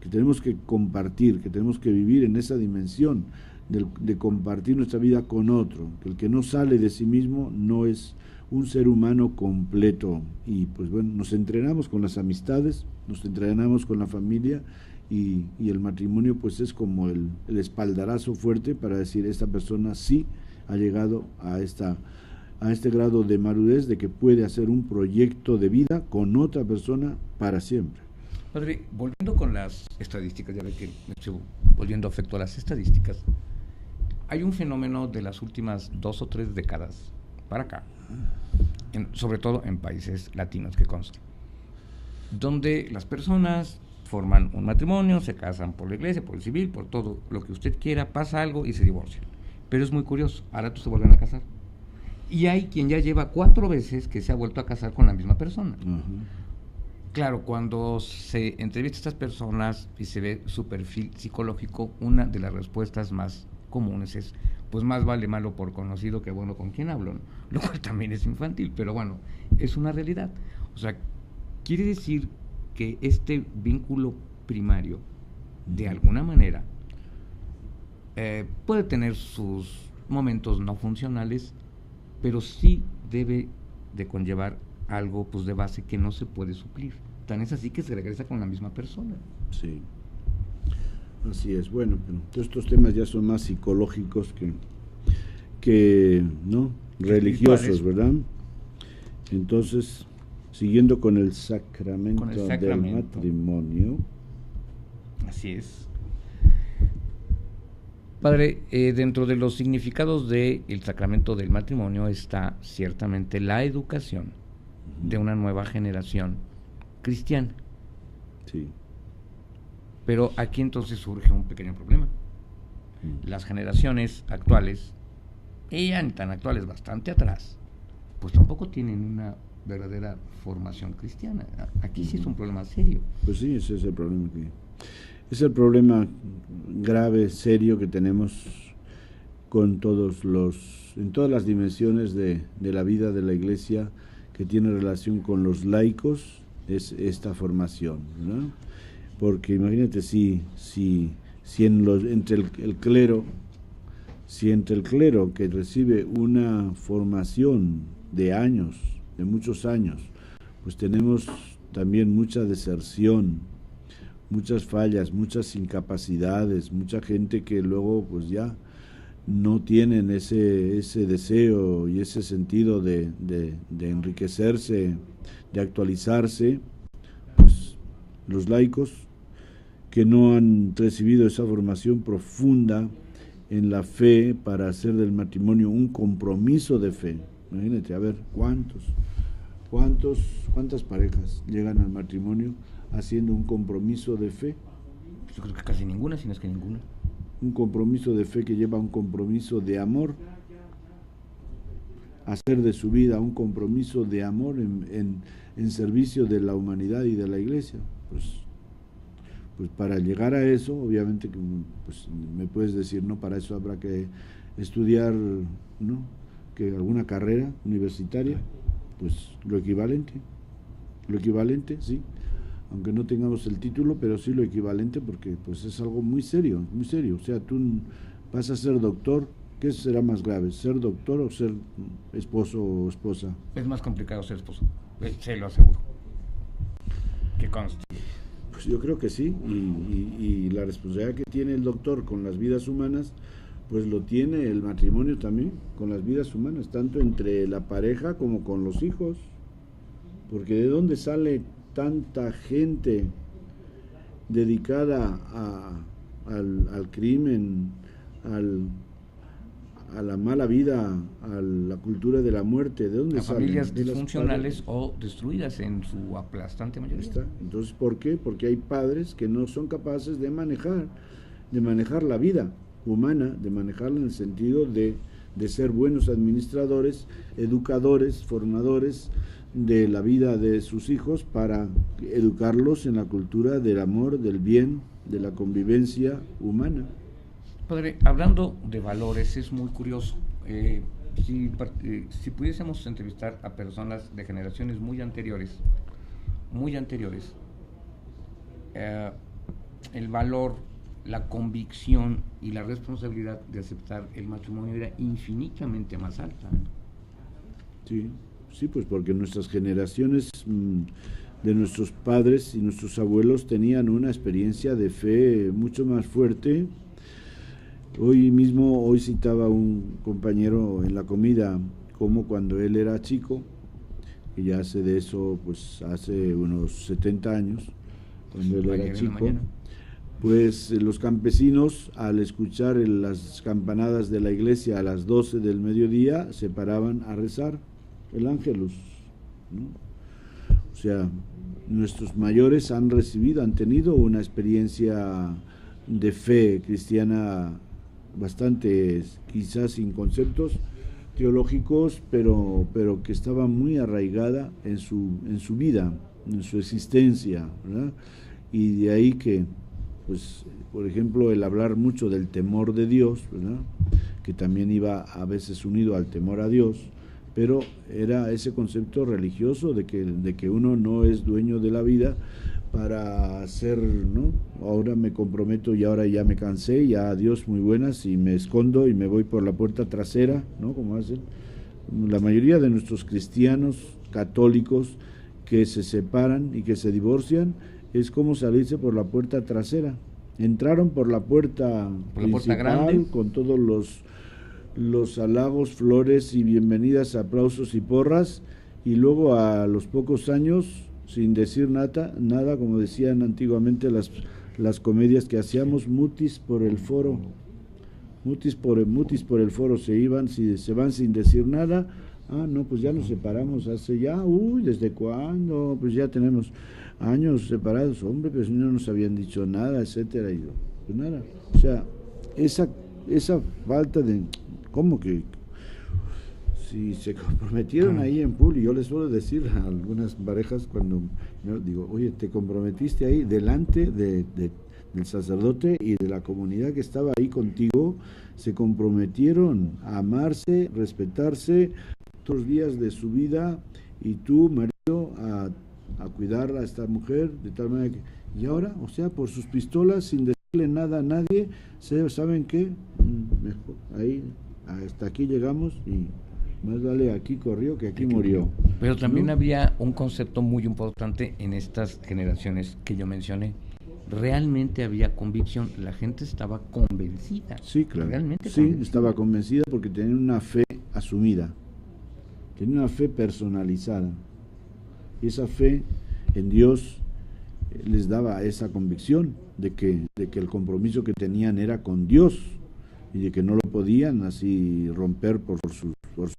que tenemos que compartir, que tenemos que vivir en esa dimensión de compartir nuestra vida con otro, que el que no sale de sí mismo no es un ser humano completo. Y pues bueno, nos entrenamos con las amistades, nos entrenamos con la familia, y el matrimonio pues es como el espaldarazo fuerte para decir, esta persona sí ha llegado a este grado de madurez de que puede hacer un proyecto de vida con otra persona para siempre. Padre, volviendo con las estadísticas, ya ve que me estoy volviendo afecto a las estadísticas, hay un fenómeno de las últimas 2 o 3 décadas para acá, sobre todo en países latinos, que consta, donde las personas forman un matrimonio, se casan por la iglesia, por el civil, por todo lo que usted quiera, pasa algo y se divorcian. Pero es muy curioso, ahora se vuelven a casar. Y hay quien ya lleva 4 veces que se ha vuelto a casar con la misma persona. Claro, cuando se entrevista a estas personas y se ve su perfil psicológico, una de las respuestas más comunes es, pues más vale malo por conocido que bueno con quien hablo, ¿no? Lo cual también es infantil, pero bueno, es una realidad. O sea, quiere decir que este vínculo primario, de alguna manera, puede tener sus momentos no funcionales, pero sí debe de conllevar algo pues de base que no se puede suplir. Tan es así que se regresa con la misma persona. Sí, así es. Bueno, pero estos temas ya son más psicológicos que ¿no? religiosos, ¿verdad? Entonces, siguiendo con el sacramento del matrimonio. Así es. Padre, dentro de los significados del sacramento del matrimonio está ciertamente la educación de una nueva generación cristiana. Sí. Pero aquí entonces surge un pequeño problema. Las generaciones actuales, y ya ni tan actuales, bastante atrás, pues tampoco tienen una verdadera formación cristiana. Aquí sí es un problema serio. Pues sí, ese es el problema es el problema grave, serio que tenemos con en todas las dimensiones de la vida de la Iglesia que tiene relación con los laicos, es esta formación, ¿no? Porque imagínate si entre el clero Si entre el clero, que recibe una formación de años, de muchos años, pues tenemos también mucha deserción, muchas fallas, muchas incapacidades, mucha gente que luego pues ya no tienen ese deseo y ese sentido de enriquecerse, de actualizarse, pues los laicos que no han recibido esa formación profunda en la fe para hacer del matrimonio un compromiso de fe. Imagínate, a ver, ¿cuántas parejas llegan al matrimonio haciendo un compromiso de fe? Yo creo que casi ninguna, si no es que ninguna. Un compromiso de fe que lleva a un compromiso de amor, hacer de su vida un compromiso de amor en servicio de la humanidad y de la iglesia. Pues para llegar a eso, obviamente, pues me puedes decir, no, para eso habrá que estudiar, ¿no?, que alguna carrera universitaria, pues lo equivalente, sí, aunque no tengamos el título, pero sí lo equivalente, porque pues es algo muy serio, o sea, tú vas a ser doctor, ¿qué será más grave, ser doctor o ser esposo o esposa? Es más complicado ser esposo, se lo aseguro, que conste. Pues yo creo que sí, y la responsabilidad que tiene el doctor con las vidas humanas, pues lo tiene el matrimonio también, con las vidas humanas, tanto entre la pareja como con los hijos, porque ¿de dónde sale tanta gente dedicada al crimen, a la mala vida, a la cultura de la muerte? ¿De dónde salen? Familias disfuncionales o destruidas en su aplastante mayoría. ¿Está? Entonces, ¿por qué? Porque hay padres que no son capaces de manejar la vida humana, de manejarla en el sentido de ser buenos administradores, educadores, formadores de la vida de sus hijos, para educarlos en la cultura del amor, del bien, de la convivencia humana. Padre, hablando de valores, es muy curioso. Si pudiésemos entrevistar a personas de generaciones muy anteriores, el valor, la convicción y la responsabilidad de aceptar el matrimonio era infinitamente más alta. Sí, pues porque nuestras generaciones de nuestros padres y nuestros abuelos tenían una experiencia de fe mucho más fuerte. Hoy citaba un compañero en la comida como cuando él era chico, y ya hace de eso, pues hace unos 70 años, cuando él era chico, pues los campesinos, al escuchar las campanadas de la iglesia a las 12 del mediodía, se paraban a rezar el Ángelus, ¿no? O sea, nuestros mayores han tenido una experiencia de fe cristiana bastante, quizás sin conceptos teológicos, pero que estaba muy arraigada en su vida, en su existencia, ¿verdad? Y de ahí que, pues, por ejemplo, el hablar mucho del temor de Dios, ¿verdad?, que también iba a veces unido al temor a Dios, pero era ese concepto religioso de que uno no es dueño de la vida para hacer, ¿no? Ahora me comprometo y ahora ya me cansé, ya adiós, muy buenas, y me escondo y me voy por la puerta trasera, ¿no?, como hacen la mayoría de nuestros cristianos católicos que se separan y que se divorcian. Es como salirse por la puerta trasera. Entraron por la puerta principal, grande, con todos los halagos, flores y bienvenidas, aplausos y porras, y luego a los pocos años, sin decir nada, como decían antiguamente las comedias que hacíamos, mutis por el foro, mutis por el foro, se van sin decir nada. No, pues ya nos separamos hace ya, ¿desde cuándo? Pues ya tenemos años separados, hombre, pues no nos habían dicho nada, etcétera, y pues nada. O sea, esa falta de, ¿cómo que? Si se comprometieron ahí en pool, y yo les suelo decir a algunas parejas cuando digo, oye, te comprometiste ahí delante del sacerdote y de la comunidad que estaba ahí contigo, se comprometieron a amarse, respetarse otros días de su vida, y tú, marido, a cuidar a esta mujer de tal manera que, y ahora, o sea, por sus pistolas, sin decir nada a nadie, ¿saben qué? Mejor, ahí, hasta aquí llegamos y más vale aquí corrió que aquí murió. Pero también ¿no? había un concepto muy importante en estas generaciones que yo mencioné. Realmente había convicción, la gente estaba convencida. Sí, claro. Realmente sí, convencida. Estaba convencida porque tenían una fe asumida, tenían una fe personalizada. Y esa fe en Dios les daba esa convicción de que el compromiso que tenían era con Dios y de que no lo podían así romper por su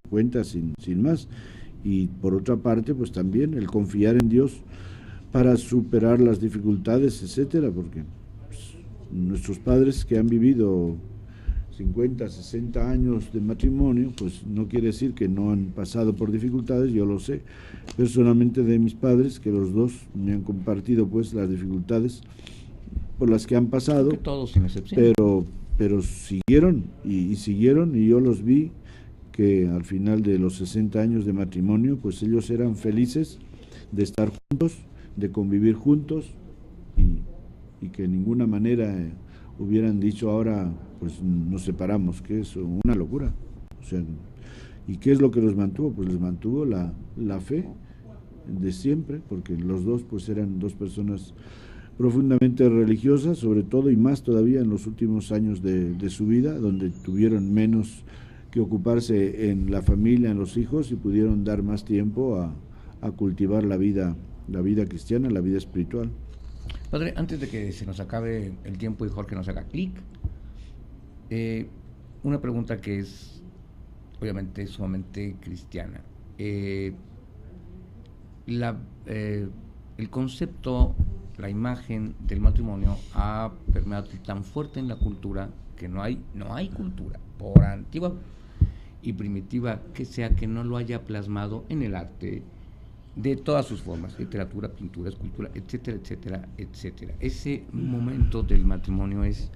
cuenta sin más. Y por otra parte, pues también el confiar en Dios para superar las dificultades, etcétera, porque pues, nuestros padres que han vivido 50, 60 años de matrimonio, pues no quiere decir que no han pasado por dificultades, yo lo sé personalmente de mis padres, que los dos me han compartido pues las dificultades por las que han pasado, que todos sin excepción. pero siguieron y siguieron, y yo los vi que al final de los 60 años de matrimonio, pues ellos eran felices de estar juntos, de convivir juntos, y que de ninguna manera hubieran dicho ahora pues nos separamos, que es una locura. O sea, ¿y qué es lo que los mantuvo? Pues les mantuvo la fe de siempre, porque los dos pues eran dos personas profundamente religiosas, sobre todo y más todavía en los últimos años de su vida, donde tuvieron menos que ocuparse en la familia, en los hijos, y pudieron dar más tiempo a cultivar la vida cristiana, la vida espiritual. Padre, antes de que se nos acabe el tiempo y Jorge nos haga clic, una pregunta que es obviamente sumamente cristiana. El concepto, la imagen del matrimonio ha permeado tan fuerte en la cultura que no hay cultura, por antigua y primitiva que sea, que no lo haya plasmado en el arte de todas sus formas, literatura, pintura, escultura, etcétera, etcétera, etcétera. Ese momento del matrimonio es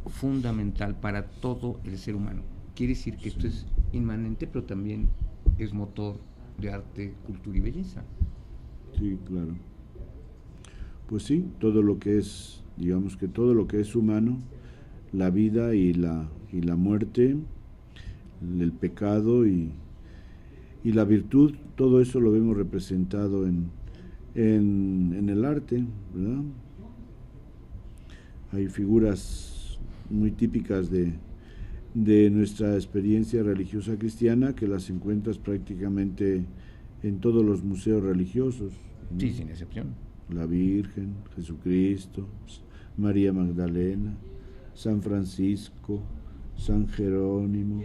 fundamental para todo el ser humano. Quiere decir que esto es inmanente, pero también es motor de arte, cultura y belleza. Sí, claro. Pues sí, todo lo que es, digamos que todo lo que es humano, la vida y la muerte, el pecado y la virtud, todo eso lo vemos representado en el arte, ¿verdad? Hay figuras muy típicas de nuestra experiencia religiosa cristiana que las encuentras prácticamente en todos los museos religiosos, ¿no? Sí, sin excepción. La Virgen, Jesucristo, María Magdalena, San Francisco, San Jerónimo,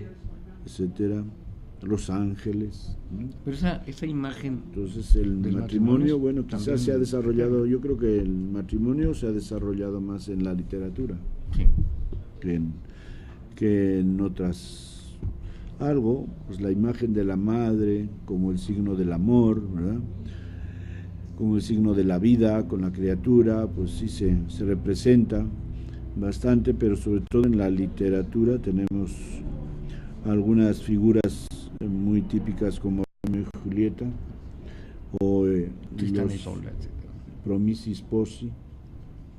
etcétera, los ángeles, ¿no? Pero esa imagen. Entonces el matrimonio, bueno, quizás se ha desarrollado, yo creo que el matrimonio se ha desarrollado más en la literatura, sí, que en otras. Algo, pues la imagen de la madre como el signo del amor, ¿verdad? Como el signo de la vida con la criatura, pues sí se representa bastante, pero sobre todo en la literatura tenemos algunas figuras muy típicas como Romeo y Julieta o Tristán y Isolda, etc. Promessi Sposi,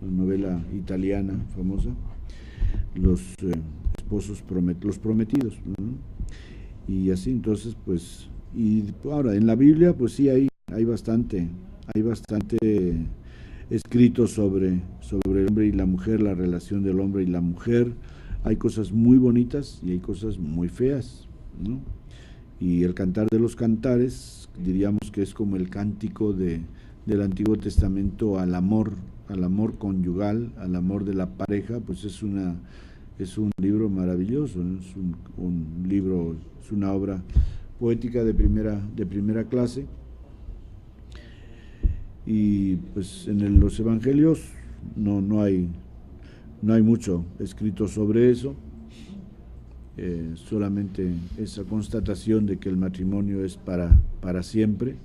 la novela italiana famosa, los esposos los prometidos, ¿no? Y así, entonces pues, y ahora en la Biblia pues sí hay bastante escrito sobre el hombre y la mujer, la relación del hombre y la mujer. Hay cosas muy bonitas y hay cosas muy feas, ¿no? Y el Cantar de los Cantares, diríamos que es como el cántico del Antiguo Testamento al amor conyugal, al amor de la pareja, pues es un libro maravilloso, ¿no? Es un libro, es una obra poética de primera clase. Y pues en los evangelios no hay mucho escrito sobre eso, solamente esa constatación de que el matrimonio es para siempre.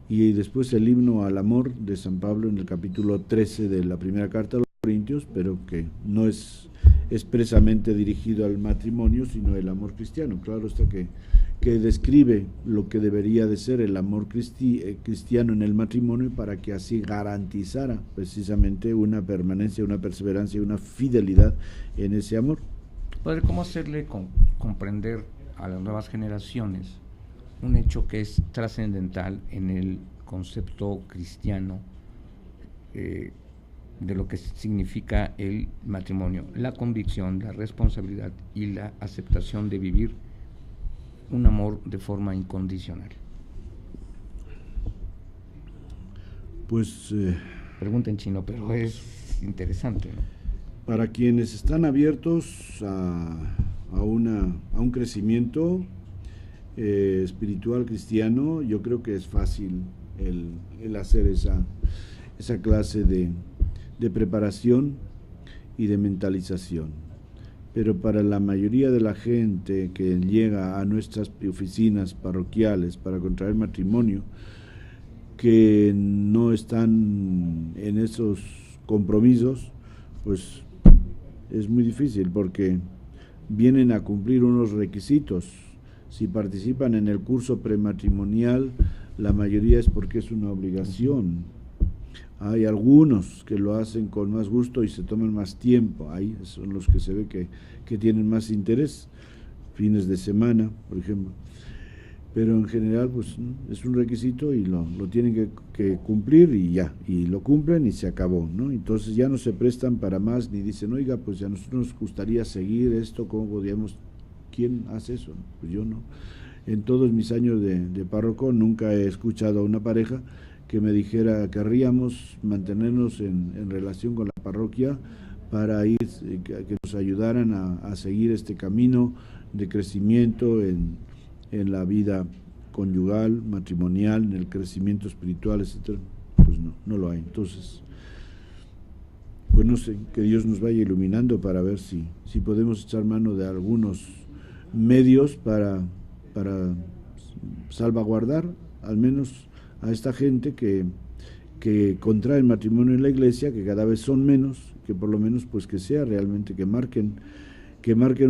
Y después el himno al amor de San Pablo en el capítulo 13 de la primera carta a los Corintios, pero que no es expresamente dirigido al matrimonio, sino el amor cristiano. Claro está que que describe lo que debería de ser el amor cristiano en el matrimonio, para que así garantizara precisamente una permanencia, una perseverancia y una fidelidad en ese amor. Padre, ¿cómo hacerle comprender a las nuevas generaciones un hecho que es trascendental en el concepto cristiano de lo que significa el matrimonio? La convicción, la responsabilidad y la aceptación de vivir un amor de forma incondicional. Pues pregunta en chino, pero es interesante, ¿no? Para quienes están abiertos a un crecimiento espiritual cristiano, yo creo que es fácil el hacer esa clase de preparación y de mentalización. Pero para la mayoría de la gente que llega a nuestras oficinas parroquiales para contraer matrimonio, que no están en esos compromisos, pues es muy difícil, porque vienen a cumplir unos requisitos. Si participan en el curso prematrimonial, la mayoría es porque es una obligación. Hay algunos que lo hacen con más gusto y se toman más tiempo. Ahí son los que se ve que tienen más interés, fines de semana, por ejemplo. Pero en general, pues es un requisito y lo tienen que cumplir, y ya, y lo cumplen y se acabó, ¿no? Entonces ya no se prestan para más, ni dicen, oiga, pues a nosotros nos gustaría seguir esto, ¿cómo podríamos? ¿Quién hace eso? Pues yo no. En todos mis años de párroco nunca he escuchado a una pareja que me dijera, querríamos mantenernos en relación con la parroquia para ir, que nos ayudaran a seguir este camino de crecimiento en la vida conyugal, matrimonial, en el crecimiento espiritual, etcétera. Pues no lo hay. Entonces, pues no sé, que Dios nos vaya iluminando para ver si podemos echar mano de algunos medios para salvaguardar al menos a esta gente que contrae el matrimonio en la iglesia, que cada vez son menos, que por lo menos pues que sea realmente, que marquen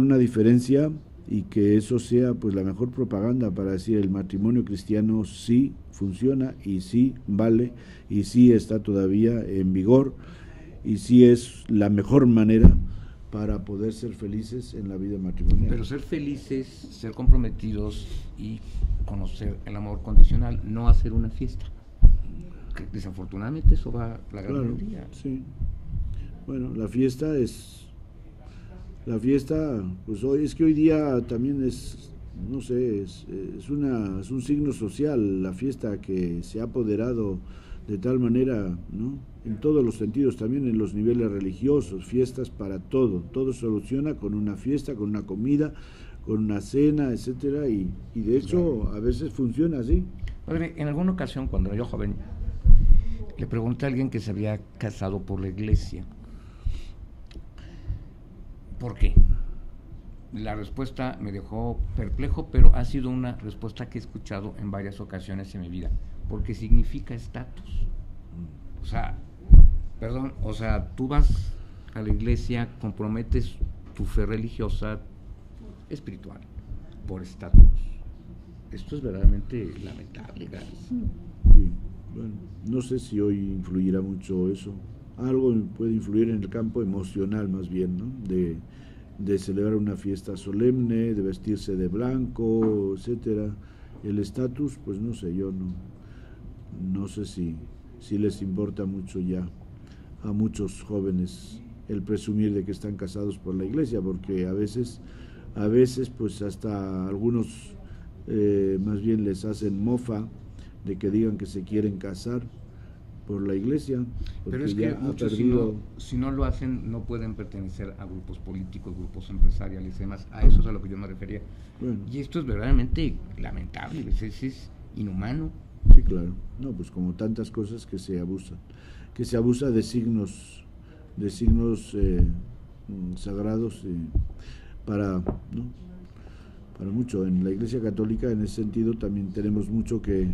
una diferencia, y que eso sea pues la mejor propaganda para decir el matrimonio cristiano sí funciona, y sí vale, y sí está todavía en vigor, y sí es la mejor manera para poder ser felices en la vida matrimonial. Pero ser felices, ser comprometidos y conocer el amor condicional, no hacer una fiesta. Que desafortunadamente eso va la gran mayoría. Sí. Bueno, la fiesta, pues hoy día también es, no sé, es un signo social, la fiesta, que se ha apoderado de tal manera, ¿no? En todos los sentidos, también en los niveles religiosos, fiestas para todo se soluciona con una fiesta, con una comida, con una cena, etcétera, y de hecho a veces funciona así. Padre, en alguna ocasión, cuando era yo joven, le pregunté a alguien que se había casado por la iglesia, ¿por qué? La respuesta me dejó perplejo, pero ha sido una respuesta que he escuchado en varias ocasiones en mi vida, porque significa estatus. O sea, tú vas a la iglesia, comprometes tu fe religiosa, espiritual, por estatus. Esto es verdaderamente lamentable, gracias. Sí, bueno, no sé si hoy influirá mucho eso. Algo puede influir en el campo emocional, más bien, ¿no? De celebrar una fiesta solemne, de vestirse de blanco, etcétera. El estatus, pues no sé, yo no sé si les importa mucho ya a muchos jóvenes el presumir de que están casados por la iglesia, porque a veces pues hasta algunos más bien les hacen mofa de que digan que se quieren casar por la iglesia. Pero es que muchos, si no lo hacen, no pueden pertenecer a grupos políticos, grupos empresariales y demás. A eso es a lo que yo me refería. Bueno. Y esto es verdaderamente lamentable, es inhumano. Sí, claro. No, pues como tantas cosas que se abusa de signos sagrados para mucho. En la Iglesia Católica, en ese sentido, también tenemos mucho que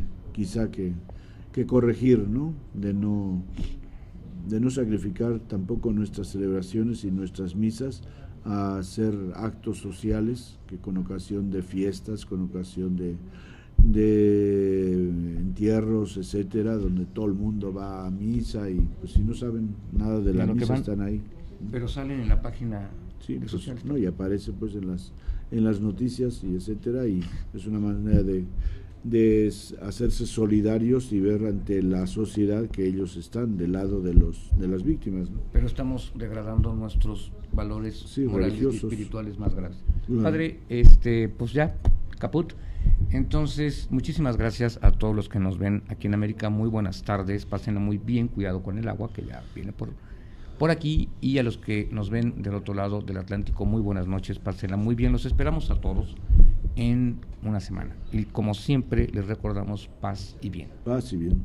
corregir, ¿no? De no sacrificar tampoco nuestras celebraciones y nuestras misas a hacer actos sociales, que con ocasión de fiestas, con ocasión de entierros, etcétera, donde todo el mundo va a misa y pues si no saben nada de la misa están ahí. Pero salen en la página social. No, y aparece pues en las noticias y etcétera, y es una manera de hacerse solidarios y ver ante la sociedad que ellos están del lado de las víctimas, ¿no? Pero estamos degradando nuestros valores morales religiosos y espirituales más graves. Claro. Padre, pues ya, caput. Entonces, muchísimas gracias a todos los que nos ven aquí en América. Muy buenas tardes, pásenla muy bien, cuidado con el agua que ya viene por aquí, y a los que nos ven del otro lado del Atlántico, muy buenas noches, pásenla muy bien. Los esperamos a todos en una semana y como siempre les recordamos paz y bien. Paz y bien.